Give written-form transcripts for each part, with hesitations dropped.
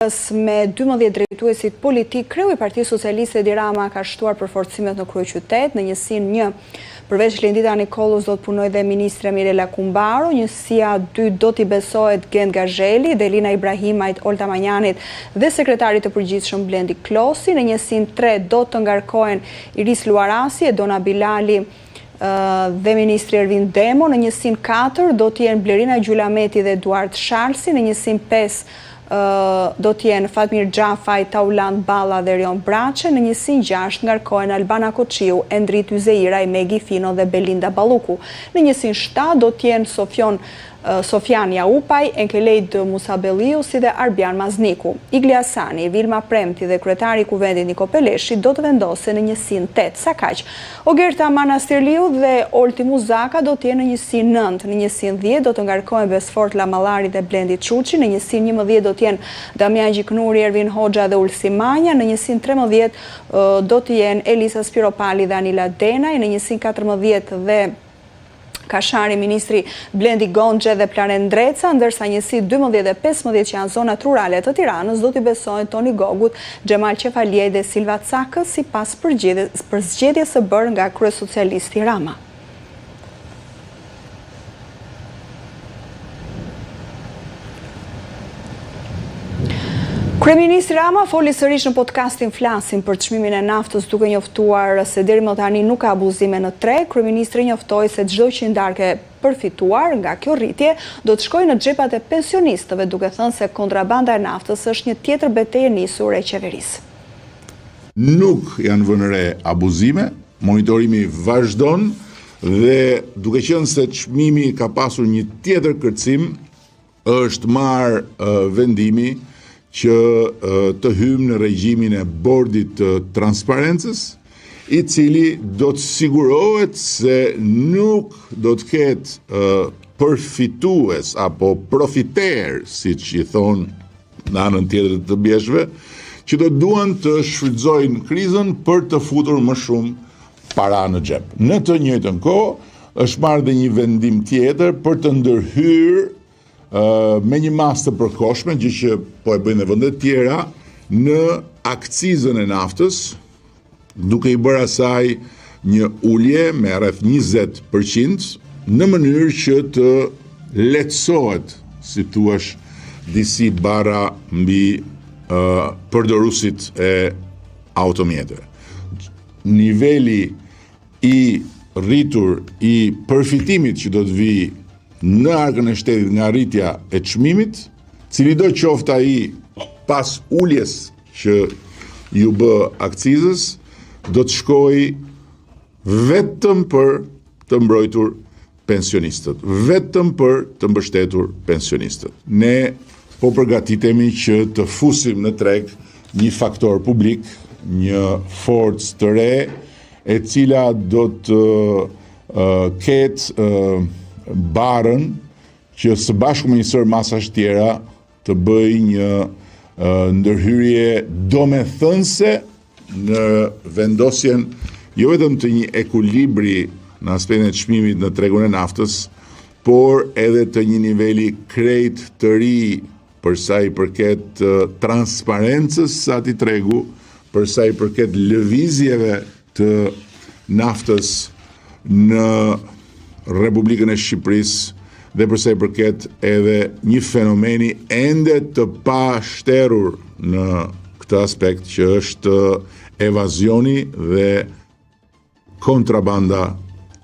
Me 12 drejtuesit politik, kreu i Partisë Socialiste Edi Rama ka shtuar përforcimet në kryeqytet. Në njësinë 1, përveç Lindita Nikollës do të punojë dhe ministre Mirela Kumbaro, njësia 2 do t'i besohet Gent Gazheli, Delina Ibrahimajt, Olta Manjanit dhe sekretarit të përgjithshëm Blendi Klosi. Në njësinë 3 do të ngarkohen Iris Luarasi, Edona Bilali dhe ministri Ervin Demo. Në njësinë 4 do t'jenë Blerina Gjulameti dhe Eduard Shalsi. Në njësinë 5 do t'jenë Fatmir Gjafaj, Tauland Balla dhe Rion Braçe. Në njësinë 6 ngarkohen Albana Koçiu, Endrit Yzeiraj, Megi Fino dhe Belinda Balluku. Në njësinë 7 do t'jenë Sofjan Jaupaj, Enkelejt Musabelliu si dhe Arbian Mazniku. Igli Hasani, Vilma Premti dhe kryetari i kuvendit Niko Peleshi do të vendosen në njësinë 8. Sa kaq. Ogerta Manastirliu dhe Olti Muzaka do të jenë në njësinë 9. Në njësinë 10 do të ngarkohen Besfort Lamallari dhe Blendi Çuçi. Në njësinë 11 do të jenë Damian Gjiknuri, Ervin Hoxha dhe Ulsi Manja. Në njësinë 13 do të jenë Elisa Spiropali dhe Anila Denaj. Në njësinë 14 dhe Kashari, ministri Blendi Gonxhe dhe Plaren Dreca, ndërsa njësitë 12 dhe 15 që janë zonat rurale të Tiranës do t'i besojnë Toni Gogut, Xhemal Qefaliej dhe Silva Cakës sipas përzgjedhjes së bërë nga kryesocialisti Rama. Kryeministri Rama foli sërish në podcastin Flasim për çmimin e naftës, duke njoftuar se deri më tani nuk ka abuzime në treg. Kryeministri njoftoi se çdo qindarke përfituar nga kjo rritje do të shkojë në xhepat e pensionistëve, duke thënë se kontrabanda e naftës është një tjetër betejë nisur e qeverisë. Nuk janë vënë re abuzime, monitorimi vazhdon dhe duke qenë se çmimi ka pasur një tjetër kërcim, është marrë vendimi që të hymë në regjimin e bordit të transparencës, i cili do të sigurohet se nuk do të ketë përfitues apo profiter, si që i thonë në anën tjetër të bjeshve, që do duan të shfrytëzojnë krizën për të futur më shumë para në xhep. Në të njëjtën kohë, është marrë dhe një vendim tjetër për të ndërhyrë me një masë të përkohshme, gjë që po e bëjnë dhe vendet tjera, në akcizën e naftës, duke i bërë asaj një ulje me rreth 20% në mënyrë që të lehtësohet, si thuash, disi bara mbi përdoruesit e automjeteve. Niveli i rritur i përfitimit që do të vijë në arkën e shtetit nga rritja e çmimit, cili do qoftë ai pas uljes që ju bë akcizës, do të shkojë vetëm për të mbrojtur pensionistët, vetëm për të mbështetur pensionistët. Ne po përgatitemi që të fusim në treg një faktor publik, një forcë të re, e cila do të ketë barën që së bashku me një sër masash tjera të bëj një ndërhyrje domethënëse në vendosjen jo vetëm të një ekuilibri në aspektin e çmimit në tregun e naftës, por edhe të një niveli krejt të ri për sa i përket transparencës së atij tregu, për sa i përket lëvizjeve të naftës në Republikën e Shqipërisë dhe përsa i përket edhe një fenomeni ende të pashterur në këtë aspekt që është evazioni dhe kontrabanda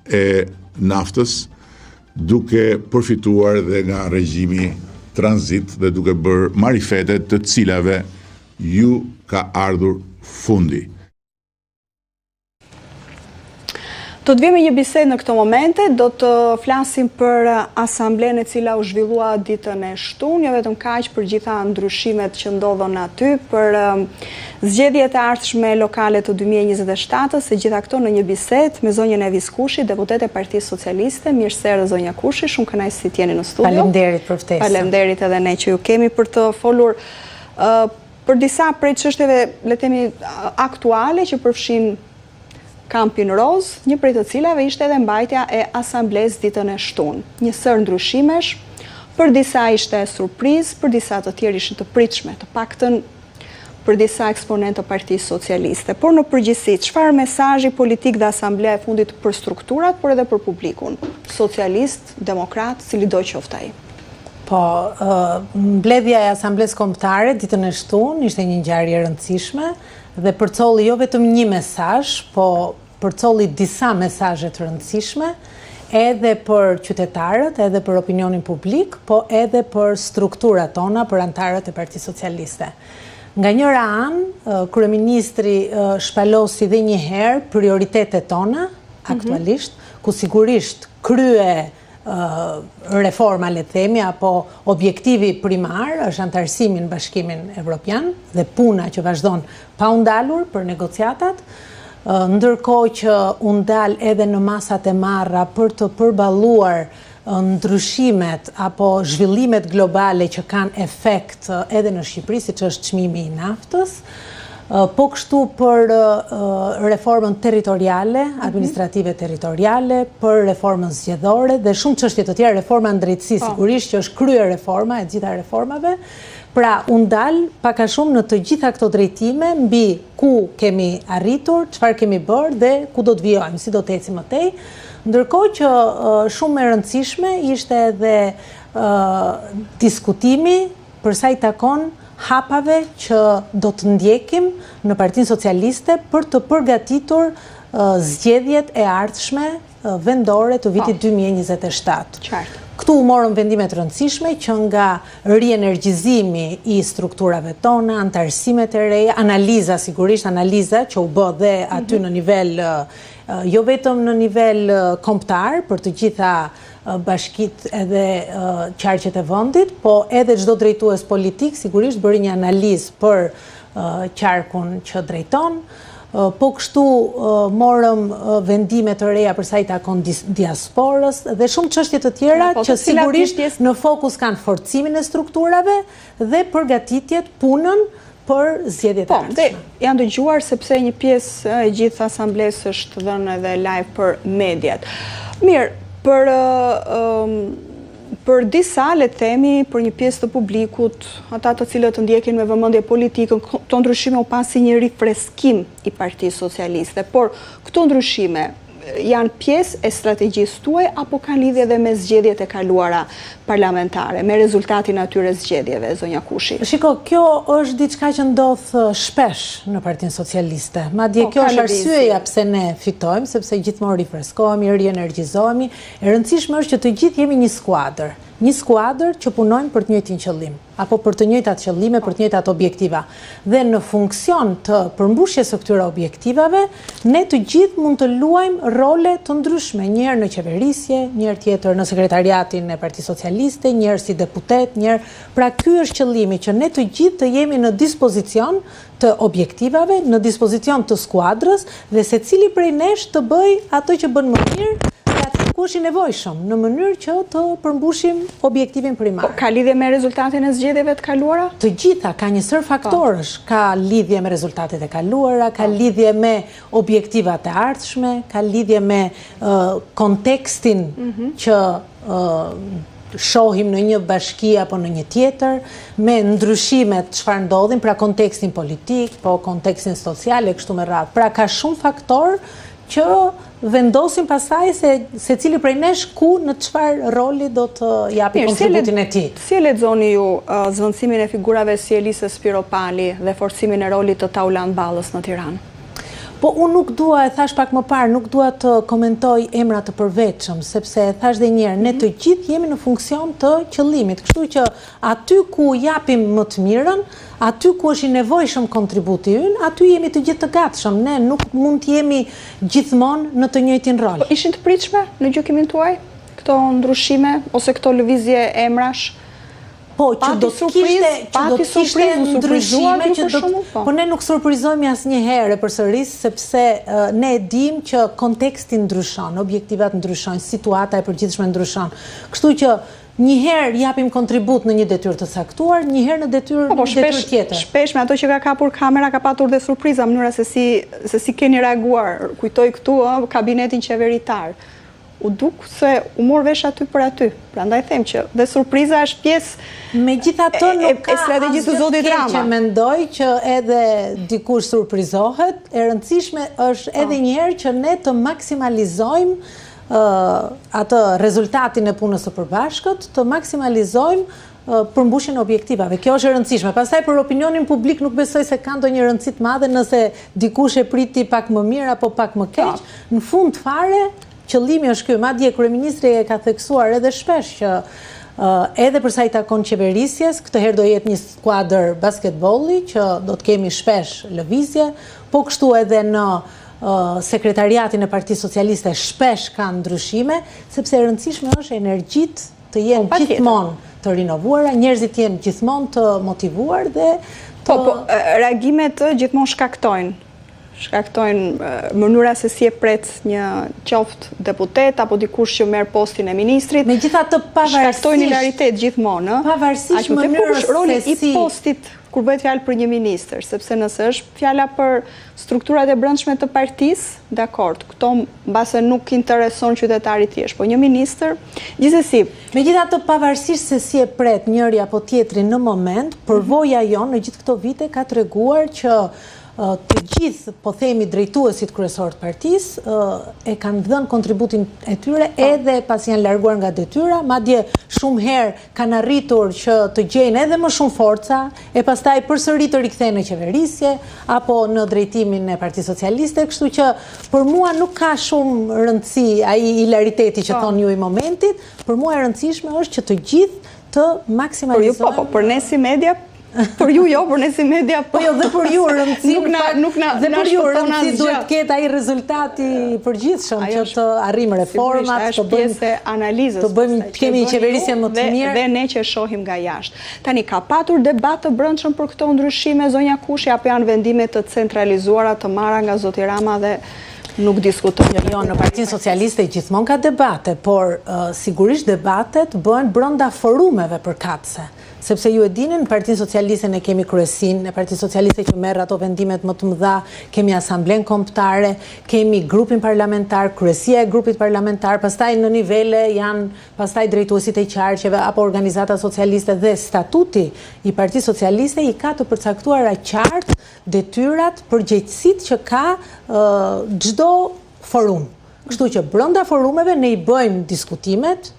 e naftës, duke përfituar dhe nga regjimi tranzit dhe duke bërë marifete të cilave ju ka ardhur fundi. Do të vjemi një bisedë në këto momente, do të flasim për asamblen e cila u zhvillua ditën e shtunë, jo vetëm kaq për gjitha ndryshimet që ndodhon aty, për zgjedhjet e ardhshme lokale të 2027, se gjitha këto në një bisedë me zonjën Evis Kushi, deputete e Partisë Socialiste. Mirëserë zonja Kushi, shumë kënaqësi si t'jeni në studio. Faleminderit për ftesën. Faleminderit edhe ne që ju kemi për të folur për disa prej çështjeve, le të themi, aktuale që përfshin Kampin Roz, një prej të cilave ishte edhe mbajtja e asambles ditën e shtunë. Një sër ndryshimesh, Për disa ishte surprizë, për disa të tjerë ishin të pritshme, të paktën për disa eksponentë të Partisë Socialiste. Por në përgjithësi, çfarë mesazhi politik dhe Asamblea e fundit për strukturat, por edhe për publikun? Socialist, demokrat, cili do qoftë ai? Po, mbledhja e Asamblesë Kombëtare ditën e shtunë ishte një ngjarje e rëndësishme dhe përcolli jo vetëm një mesazh, po përcolli disa mesazhe të rëndësishme edhe për qytetarët, edhe për opinionin publik, po edhe për strukturat tona, për antarët e Partisë Socialiste. Nga njëra anë, kryeministri shpalosi dhe një herë prioritetet tona aktualisht, ku sigurisht krye reforma, le të themi, apo objektivi primar është antarësimi në Bashkimin Evropian dhe puna që vazhdon pa u ndalur për negociatat, ndërkohë që u ndal edhe në masat e marra për të përballuar ndryshimet apo zhvillimet globale që kanë efekt edhe në Shqipëri, siç është çmimi i naftës, po kështu për reformën territoriale, administrative territoriale, për reformën zgjedhore dhe shumë çështje të tjera, reforma në drejtësi sigurisht që është krye reforma e gjitha reformave. Pra, u ndal pak a shumë në të gjitha këto drejtime mbi ku kemi arritur, çfarë kemi bërë dhe ku do të vijojmë, si do të ecim mëtej. Ndërkohë që shumë e rëndësishme ishte edhe diskutimi për sa i takon hapave që do të ndjekim në Partinë Socialiste për të përgatitur zgjedhjet e ardhshme vendore të vitit 2027. Qartë. Këtu u morën vendimet rëndësishme që nga rienergjizimi i strukturave tona, antarësimet e reja, analiza sigurisht, analiza që u bë dhe aty në nivel, jo vetëm në nivel kombëtar për të gjitha bashkit edhe qarqet e vendit, po edhe çdo drejtues politik sigurisht bëri një analizë për qarkun që drejton. Po kështu morëm vendime të reja për sa i takon diasporës dhe shumë çështje të tjera që sigurisht në fokus kanë forcimin e strukturave dhe përgatitjet, punën për zgjedhjet e ardhshme. Janë dëgjuar sepse një pjesë e gjithë asamblesë është dhënë edhe live për mediat. Mirë, për disa, le të themi, për një pjesë të publikut, ata të cilët të ndjekin me vëmendje politikën, këto ndryshime u pasi një rifreskim i Partisë Socialiste, por këto ndryshime janë pjesë e strategjisë tuaj apo kanë lidhje edhe me zgjedhjet e kaluara parlamentare, me rezultatin atyre zgjedhjeve, zonja Kushi? Shiko, kjo është diçka që ndodh shpesh në Partinë Socialiste. Madje kjo është arsyeja pse ne fitojmë, sepse gjithmonë rifreskohemi, rienergjizohemi. E rëndësishme është që të gjithë jemi një skuadër. Një skuadër që punojnë për të njëjtin qëllim, apo për të njëjtat qëllime, për të njëjtat objektiva. Dhe në funksion të përmbushjes së këtyre objektivave, ne të gjithë mund të luajmë role të ndryshme, njëherë në qeverisje, njëherë tjetër në sekretariatin e Partisë Socialiste, njëherë si deputet, njëherë. Pra ky është qëllimi, që ne të gjithë të jemi në dispozicion të objektivave, në dispozicion të skuadrës dhe secili prej nesh të bëj ato që bën më mirë ku është i nevojshëm, në mënyrë që të përmbushim objektivin primar. Ka lidhje me rezultatin e zgjedhjeve të kaluara? Të gjitha, ka një sër faktorësh. Ka lidhje me rezultatet e kaluara, ka lidhje me objektivat e ardhshme, ka lidhje me kontekstin që shohim në një bashki apo në një tjetër, me ndryshimet çfarë ndodhin, pra kontekstin politik, po kontekstin social e kështu me radhë. Pra ka shumë faktor që vendosin pasaj se cili prej nesh ku në çfarë roli do të japi kontributin e tij. Si e lexoni ju zvendësimin e figurave si Elisës Spiropali dhe forcimin e rolit të Tauland Ballës në Tiranë? Po unë nuk dua, e thash pak më parë, nuk dua të komentoj emra të përveçëm, sepse e thash dhe njerë, ne të gjithë jemi në funksion të qëllimit, kështu që aty ku japim më të mirën, aty ku është i nevojshëm kontributi ynë, aty jemi të gjithë të gatshëm, ne nuk mund të jemi gjithmonë në të njëjtin rol. Ishin të pritshme në gjykimin tuaj këto ndryshime ose këto lëvizje emrash? Po, që do të kishte ndryshime që do të... Po ne nuk surprizojmë asnjëherë përsëris, sepse ne dim që konteksti ndryshon, objektivat ndryshojnë, situata e përgjithshme ndryshon. Kështu që njëherë japim kontribut në një detyrë të saktuar, njëherë në detyrë tjetër. Shpesh me ato që ka kapur kamera ka patur dhe surpriza, mënyra se si keni reaguar. Kujtoj këtu kabinetin qeveritar. u duk se u mor vesh aty për aty. Prandaj them që dhe surpriza është pjesë megjithatë nuk ka strategjisë së zotit Rama. Që mendoj që edhe dikush surprizohet, e rëndësishme është edhe një herë që ne të maksimalizojmë atë rezultatin e punës së përbashkët, të maksimalizojmë përmbushjen e objektivave. Kjo është e rëndësishme. Pastaj për opinionin publik nuk besoj se ka ndonjë rëndësi të madhe nëse dikush e priti pak më mirë apo pak më keq. Në fund fare, qëllimi është ky. Madje kryeministri e ka theksuar edhe shpesh që edhe për sa i takon qeverisjes, këtë herë do jetë një skuadër basketbolli që do të kemi shpesh lëvizje, po kështu edhe në sekretariatin e Partisë Socialiste shpesh ka ndryshime, sepse e rëndësishme është energjitë të jenë gjithmonë të rinovuara, njerëzit jenë gjithmonë të motivuar dhe reagimet gjithmonë shkaktojnë mënyra se si e pret një qoftë deputet apo dikush që merr postin e ministrit. Megjithatë shkaktojnë hilaritet gjithmonë, pavarësisht mënyrës roli i postit kur bëhet fjalë për një ministër, sepse nëse është fjala për strukturat e brendshme të partisë, dakord, këto mbase nuk intereson qytetarit thjesht, po një ministër, gjithsesi. Megjithatë pavarësisht se si e pret njëri apo tjetri në moment, përvoja jonë në gjithë këto vite ka treguar që të gjithë, po themi, drejtuesit kryesor të partisë e kanë dhënë kontributin e tyre edhe pas janë larguar nga detyra, madje shumë herë kanë arritur që të gjejnë edhe më shumë forca e pastaj përsëri të rikthehen në qeverisje apo në drejtimin e Partisë Socialiste, kështu që për mua nuk ka shumë rëndësi ai hilariteti që thon ju i momentit, për mua e rëndësishme është që të gjithë të maksimalizojnë. Për ne si media për ju jo, për ne si media po jo, dhe për ju rëndësi dhe për ju rëndësi duhet ketë ai rezultati përgjithshëm që të arrijmë reformat, të bëjmë analizës, të bëjmë kemi një qeverisje më të mirë dhe ne që shohim nga jashtë. Tani ka patur debat të brendshëm për këto ndryshime zonja Kushi apo janë vendime të centralizuara të marra nga zoti Rama dhe nuk diskutojnë? Jo, në Partinë Socialiste gjithmonë ka debate, por sigurisht debatet bëhen brenda forumeve përkatëse. Sepse ju e dini, në Partinë Socialiste ne kemi kryesin, në Partinë Socialiste që merr ato vendimet më të mëdha, kemi asamblen kombëtare, kemi grupin parlamentar, kryesia e grupit parlamentar, pastaj në nivele janë pastaj drejtuesit e qarqeve apo organizata socialiste dhe statuti i Partisë Socialiste i ka të përcaktuara qartë detyrat, përgjegjësitë që ka çdo forum. Kështu që brenda forumeve ne i bëjmë diskutimet,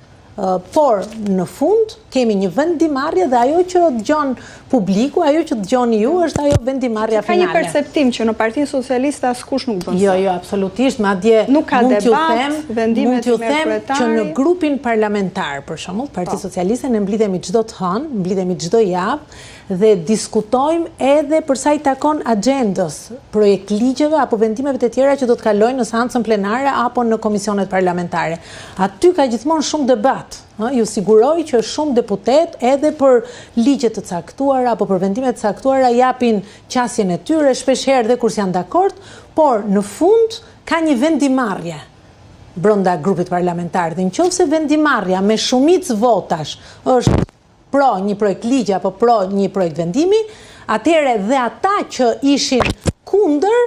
por në fund kemi një vendimarrje dhe ajo që dëgjon publiku, ajo që dëgjoni ju është ajo vendimarrja finale. Ka një perceptim që në Partinë Socialiste askush nuk bën. Jo, absolutisht, madje nuk ka debat, vendimet t'ju them që në grupin parlamentar, për shembull, Partia Socialiste ne mblidhemi çdo të hënë, mblidhemi çdo javë dhe diskutojmë edhe për sa i takon agjendës, projekt ligjeve apo vendimeve të tjera që do të kalojnë në seancën plenare apo në komisionet parlamentare. Aty ka gjithmonë shumë debat. Ju siguroj që shumë deputet edhe për ligje të caktuara apo për vendime të caktuara japin qasjen e tyre, shpeshherë dhe kur janë dakord, por në fund ka një vendimarrje brenda grupit parlamentar. Dhe nëse vendimarrja me shumicë votash është pro një projekt ligje apo pro një projekt vendimi, atëherë dhe ata që ishin kundër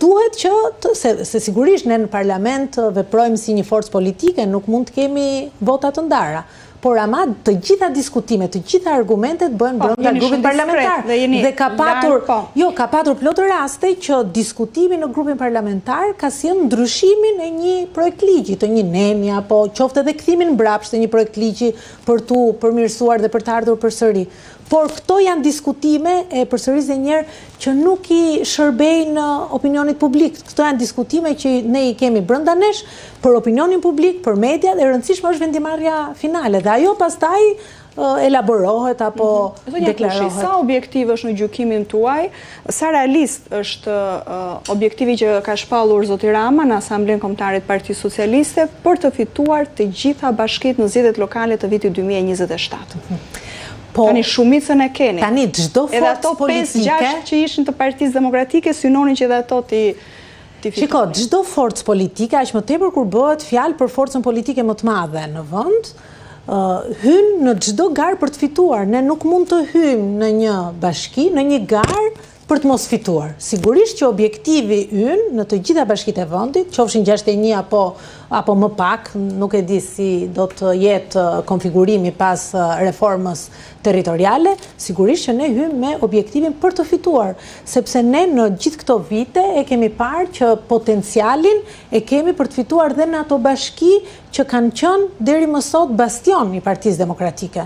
duhet që, se sigurisht ne në parlament veprojmë si një forcë politike, nuk mund të kemi vota të ndara. Por ama të gjitha diskutimet, të gjitha argumentet bëhen brenda grupit parlamentar. Dhe ka patur plot raste që diskutimi në grupin parlamentar ka sjellë ndryshimin e një projekt ligji, të një neni apo qoftë edhe kthimin mbrapsht të një projekt ligji për tu përmirësuar dhe për të ardhur përsëri. Por këto janë diskutime, e përsëris dhe njerë, që nuk i shërbejnë opinionit publik. Këto janë diskutime që ne i kemi brenda nesh, për opinionin publik, për media, dhe rëndësishme është vendimarrja finale. Dhe ajo pastaj elaborohet apo deklarohet. Sa objektiv është në gjykimin tuaj, sa realist është objektivi që ka shpallur zoti Rama në Asamblenë Kombëtare të Partisë Socialiste për të fituar të gjitha bashkitë në zgjedhjet lokale të vitit 2027? Tani shumicën e keni. Tani çdo forcë politike, edhe ato 5-6 që ishin të Partisë Demokratike synonin që edhe ato ti Shiko, çdo forcë politike, aq më tepër kur bëhet fjalë për forcën politike më të madhe në vend, hyn në çdo garë për të fituar. Ne nuk mund të hyjmë në një bashki, në një garë për të mos fituar. Sigurisht që objektivi ynë në të gjitha bashkitë e vendit, qofshin 61 apo më pak, nuk e di si do të jetë konfigurimi pas reformës territoriale, sigurisht që ne hymë me objektivin për të fituar, sepse ne në gjithë këto vite e kemi parë që potencialin e kemi për të fituar dhe në ato bashki që kanë qenë deri më sot bastion i Partisë Demokratike.